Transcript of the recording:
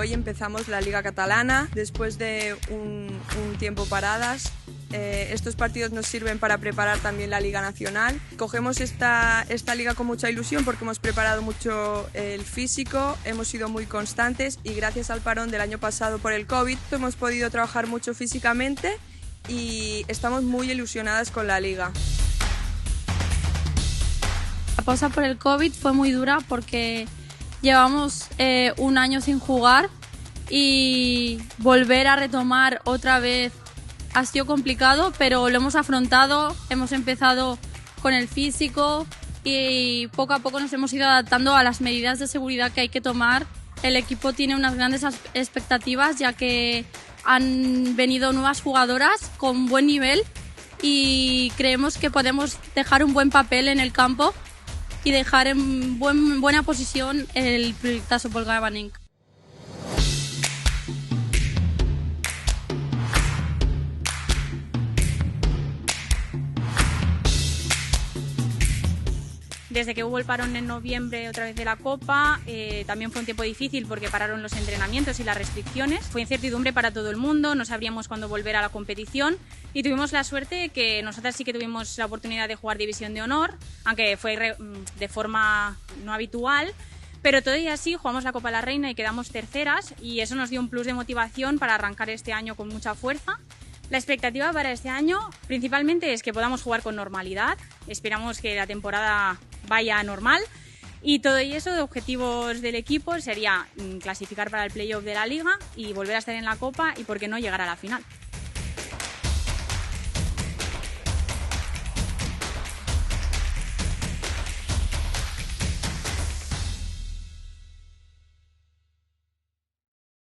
hoy empezamos la Liga Catalana después de un tiempo paradas. Estos partidos nos sirven para preparar también la Liga Nacional. Cogemos esta liga con mucha ilusión porque hemos preparado mucho el físico, hemos sido muy constantes y gracias al parón del año pasado por el COVID hemos podido trabajar mucho físicamente y estamos muy ilusionadas con la liga. La pausa por el COVID fue muy dura porque llevamos un año sin jugar y volver a retomar otra vez ha sido complicado, pero lo hemos afrontado, hemos empezado con el físico y poco a poco nos hemos ido adaptando a las medidas de seguridad que hay que tomar. El equipo tiene unas grandes expectativas ya que han venido nuevas jugadoras con buen nivel y creemos que podemos dejar un buen papel en el campo y dejar en buena posición el proyectazo Polgabanenc. Desde que hubo el parón en noviembre otra vez de la Copa, también fue un tiempo difícil porque pararon los entrenamientos y las restricciones. Fue incertidumbre para todo el mundo, no sabríamos cuándo volver a la competición y tuvimos la suerte que nosotras sí que tuvimos la oportunidad de jugar División de Honor, aunque fue de forma no habitual. Pero todo y así jugamos la Copa de la Reina y quedamos terceras y eso nos dio un plus de motivación para arrancar este año con mucha fuerza. La expectativa para este año principalmente es que podamos jugar con normalidad. Esperamos que la temporada vaya normal y todo y eso de objetivos del equipo sería clasificar para el playoff de la Liga y volver a estar en la Copa y por qué no llegar a la final.